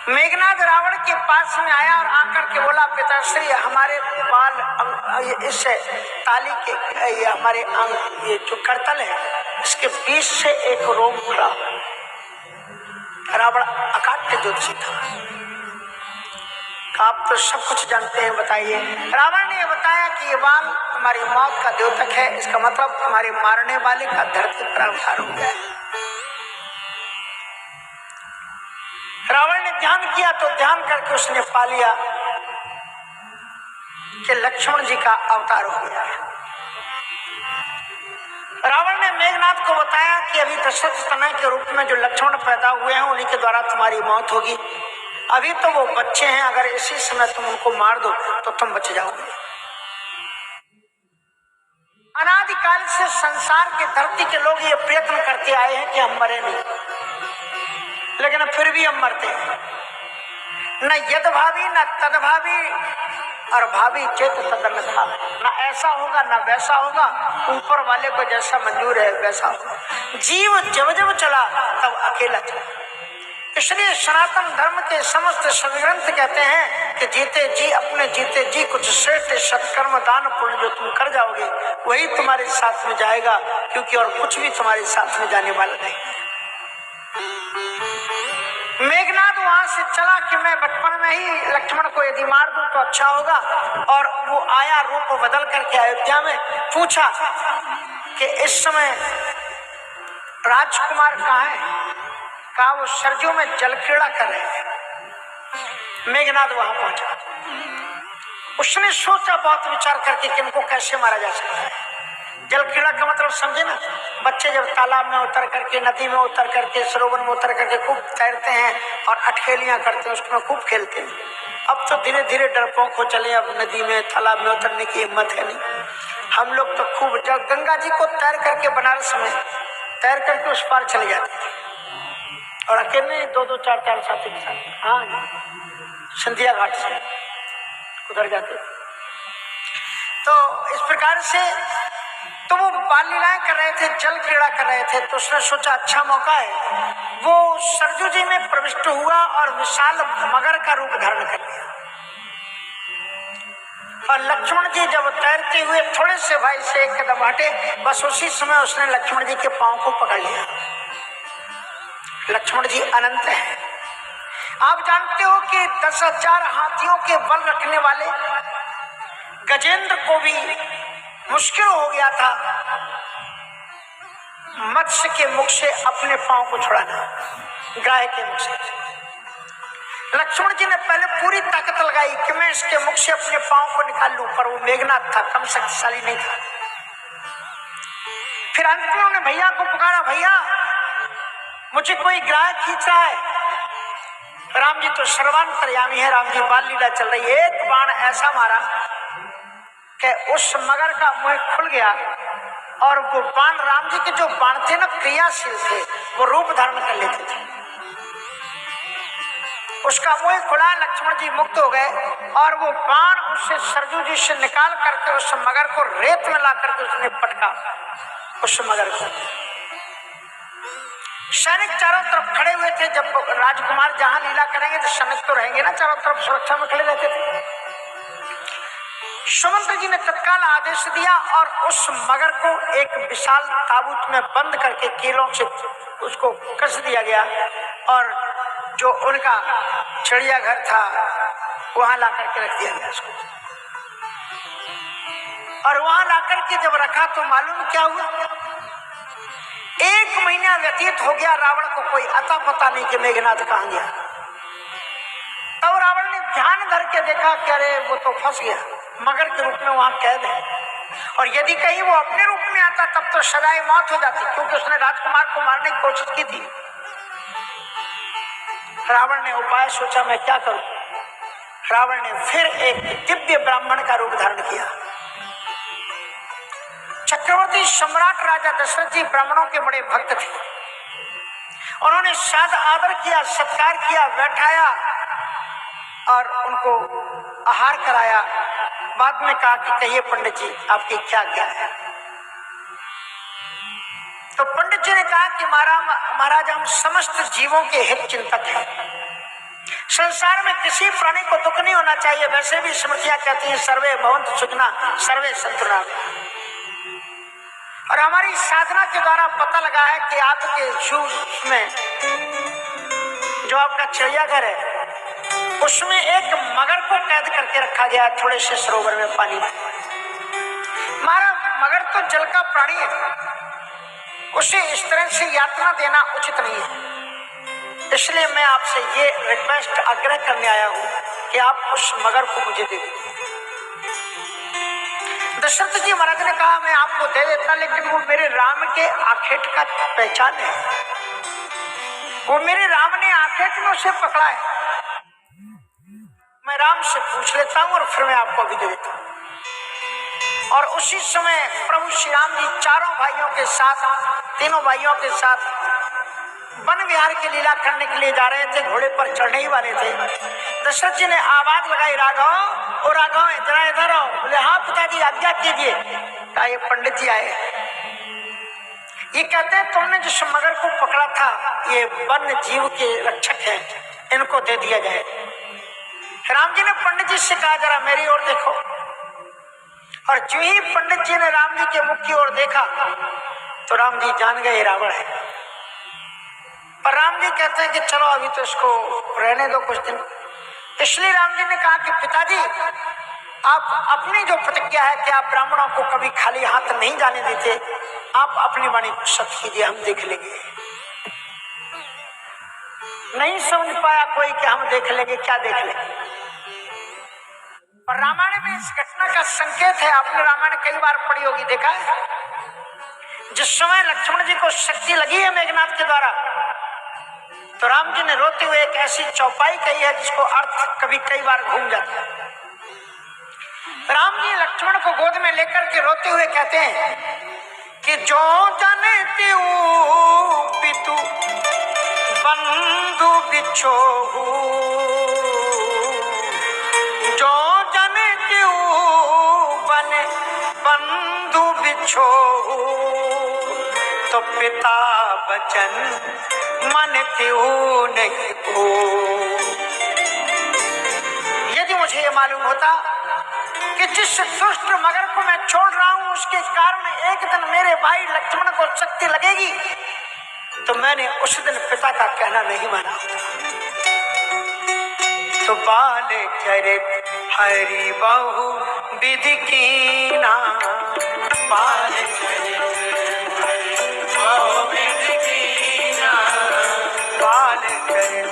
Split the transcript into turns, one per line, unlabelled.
मेघनाद रावण के पास में आया और आकर के बोला, पिताश्री हमारे बाल इस ताली के ये हमारे अंग ये जो करतल है इसके बीच से एक रोम खुला। रावण अकाट्य ज्योतिषी था। आप तो सब कुछ जानते हैं, बताइए। रावण ने बताया कि ये बाल तुम्हारी मौत का द्योतक है, इसका मतलब तुम्हारे मारने वाले का धरती पर अवतार हो गया। रावण ने ध्यान किया तो ध्यान करके उसने पा लिया कि लक्ष्मण जी का अवतार हो गया है। रावण ने मेघनाथ को बताया कि अभी दशरथ तनय के रूप में जो लक्ष्मण पैदा हुए हैं उन्हीं के द्वारा तुम्हारी मौत होगी। अभी तो वो बच्चे हैं, अगर इसी समय तुम उनको मार दो तो तुम बच जाओगे। अनादिकाल से संसार के धरती के लोग ये प्रयत्न करते आए हैं कि हम मरे नहीं, लेकिन फिर भी हम मरते हैं। न यद भावी न तद भावी और भावी चेत तदन्यथा। न ऐसा होगा न वैसा होगा, ऊपर वाले को जैसा मंजूर है वैसा होगा। जीव जब जब चला तब अकेला चला। इसलिए सनातन धर्म के समस्त सदग्रंथ कहते हैं कि जीते जी अपने जीते जी कुछ श्रेष्ठ सत्कर्म दान पुण्य जो तुम कर जाओगे वही तुम्हारे साथ में जाएगा, क्योंकि और कुछ भी तुम्हारे साथ में जाने वाला नहीं। मेघनाद वहां से चला कि मैं बचपन में ही लक्ष्मण को यदि मार दूं तो अच्छा होगा, और वो आया रूप बदल करके अयोध्या में। पूछा कि इस समय राजकुमार कहाँ है? कहा वो सरजू में जल क्रीड़ा कर रहे हैं। मेघनाद वहां पहुंचा। उसने सोचा बहुत विचार करके कि इनको कैसे मारा जा सकता है। जल क्रीड़ा का मतलब समझे ना, बच्चे जब तालाब में उतर करके, नदी में उतर करके, सरोवर में उतर करके खूब तैरते हैं और अटखेलियां करते हैं, उसमें खूब खेलते हैं। अब तो धीरे धीरे डरपोक हो चले, अब नदी में तालाब में उतरने की हिम्मत है नहीं। हम लोग तो खूब, जब गंगा जी को तैर करके बनारस में तैर करके उस पार चले जाते थे, और अकेले 2-2 4-4 साथी के साथ, हाँ, सिंधिया घाट से उधर जाते थे। तो इस प्रकार से तो वो बाल लीलाएं कर रहे थे, जल क्रीड़ा कर रहे थे। तो उसने सोचा अच्छा मौका है। वो सरजू जी में प्रविष्ट हुआ और विशाल मगर का रूप धारण कर लिया। और लक्ष्मण जी जब तैरते हुए थोड़े से भाई से एक कदम हटे, बस उसी समय उसने लक्ष्मण जी के पांव को पकड़ लिया। लक्ष्मण जी अनंत है। आप जानते हो कि 10,000 हाथियों के बल रखने वाले गजेंद्र को भी मुश्किल हो गया था मत्स्य के मुख से अपने पांव को छुड़ाना, गाय के मुख से। लक्ष्मण जी ने पहले पूरी ताकत लगाई कि मैं इसके मुख से अपने पांव को निकाल लूं, पर वो मेघनाद था, कम शक्तिशाली नहीं था। फिर अंत में उन्होंने भैया को पुकारा, भैया मुझे कोई गाय खींच रहा है। राम जी तो सर्वांतर्यामी है, राम जी बाल लीला चल रही है। एक बाण ऐसा मारा कि उस मगर का मुंह खुल गया, और वो बाण, राम जी के जो बाण थे ना क्रियाशील थे, वो रूप धारण कर लेते थे। उसका मुंह खुला, लक्ष्मण जी मुक्त हो गए, और वो बाण उसे सरजू जी से निकाल करके उस मगर को रेत में ला करके उसने पटका उस मगर को। सैनिक चारों तरफ खड़े हुए थे। जब राजकुमार जहां लीला करेंगे तो सैनिक तो रहेंगे ना, चारों तरफ सुरक्षा में खड़े रहते थे। सुमंत्र जी ने तत्काल आदेश दिया और उस मगर को एक विशाल ताबूत में बंद करके कीलों से उसको कस दिया गया, और जो उनका चिड़ियाघर था वहां ला करके रख दिया गया उसको। और वहां ला करके जब रखा तो मालूम क्या हुआ, 1 महीना व्यतीत हो गया, रावण को कोई अता पता नहीं कि मेघनाद कहां गया। तब रावण ने ध्यान धर के देखा कि अरे वो तो फंस गया, मगर के रूप में वहां कैद है, और यदि कहीं वो अपने रूप में आता तब तो सजाए मौत हो जाती, क्योंकि उसने राजकुमार को मारने की कोशिश की थी। रावण ने उपाय सोचा, मैं क्या करूं। रावण ने फिर एक दिव्य ब्राह्मण का रूप धारण किया। चक्रवर्ती सम्राट राजा दशरथ जी ब्राह्मणों के बड़े भक्त थे। उन्होंने साद आदर किया, सत्कार किया, बैठाया और उनको आहार कराया। बाद में कहा कि कहिए पंडित जी आपकी क्या क्या है। तो पंडित जी ने कहा कि महाराज हम समस्त जीवों के हित चिंतक हैं, संसार में किसी प्राणी को दुख नहीं होना चाहिए। वैसे भी स्मृतियां कहती हैं सर्वे भवन्तु सुखिनः सर्वे सन्तु निरामयाः। और हमारी साधना के द्वारा पता लगा है कि आपके जू में जो आपका चिड़ियाघर है उसमें एक मगर को कैद करके रखा गया है थोड़े से सरोवर में पानी में। हमारा मगर तो जल का प्राणी है, उसे इस तरह से यातना देना उचित नहीं है। इसलिए मैं आपसे ये रिक्वेस्ट आग्रह करने आया हूं कि आप उस मगर को मुझे दे दें। दशरथ जी महाराज ने कहा मैं आपको दे देता, लेकिन वो मेरे राम के आखेट का पहचान है, वो मेरे राम ने आखेट में उसे पकड़ा है। मैं राम से पूछ लेता हूं और फिर मैं आपको भी दे देता हूं। और उसी समय प्रभु श्री राम जी चारों भाइयों के साथ, तीनों भाइयों के साथ वन विहार की लीला करने के लिए जा रहे थे, घोड़े पर चढ़ने ही वाले थे। दशरथ जी ने आवाज लगाई, राघव और राघव जरा इधर आओ। बोले हाँ पिताजी आज्ञा कीजिए। कहा ये पंडित जी आए, ये कहते हैं तुमने जिस मगर को पकड़ा था ये वन्य जीव के रक्षक है, इनको दे दिया जाए। राम जी ने पंडित जी से कहा जरा मेरी ओर देखो। और जो ही पंडित जी ने राम जी के मुख की ओर देखा तो राम जी जान गए रावण है। पर राम जी कहते हैं कि चलो अभी तो इसको रहने दो कुछ दिन। इसलिए राम जी ने कहा कि पिताजी आप अपनी जो प्रतिज्ञा है कि आप ब्राह्मणों को कभी खाली हाथ नहीं जाने देते, आप अपनी वाणी को सत्य कीजिए, हम देख लेंगे। नहीं समझ पाया कोई कि हम देख लेंगे, क्या देख लेंगे। पर रामायण में इस घटना का संकेत है, आपने रामायण कई बार पढ़ी होगी, देखा है। जिस समय लक्ष्मण जी को शक्ति लगी है मेघनाथ के द्वारा, तो राम जी ने रोते हुए एक ऐसी चौपाई कही है जिसको अर्थ कभी कई बार घूम जाता है। राम जी लक्ष्मण को गोद में लेकर के रोते हुए कहते हैं कि जो जाने त्यों पितु बंधु बिछोहु, जो जाने त्यों बने बंधु बिछोहु, तो पिता बचन मन त्यों नहीं हो। यदि मुझे ये मालूम होता कि जिस दुष्ट मगर को मैं छोड़ रहा हूं उसके कारण एक दिन मेरे भाई लक्ष्मण को शक्ति लगेगी, तो मैंने उस दिन पिता का कहना नहीं माना। तो बाल करे हरि बहु विधि कीना, बाल करे हरि बहु विधि कीना, बाल करे